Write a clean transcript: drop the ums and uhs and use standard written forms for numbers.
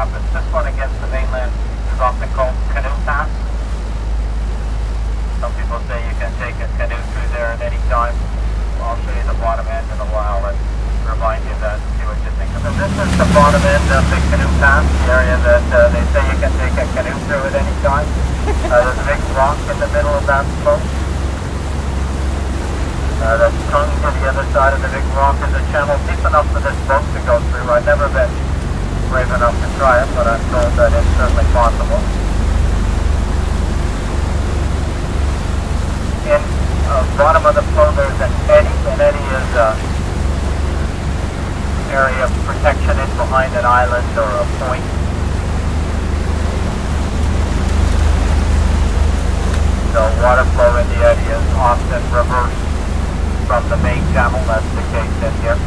Rapids. This one against the mainland is often called Canoe Pass. Some people say you can take a canoe through there at any time. I'll show you the bottom end in a while and remind you that, see what you think of it. This is the bottom end of the Canoe Pass, the area that they say you can take a canoe through at any time. There's a big rock in the middle of that slope. The tongue to the other side of the big rock is a channel deep enough for this boat to go through. I've never been brave enough to try it, but I'm told that it's certainly possible. In the bottom of the flow there's an eddy. An eddy is an area of protection in behind an island or a point. So water flow in the eddy is often reversed from the main channel. That's the case in here.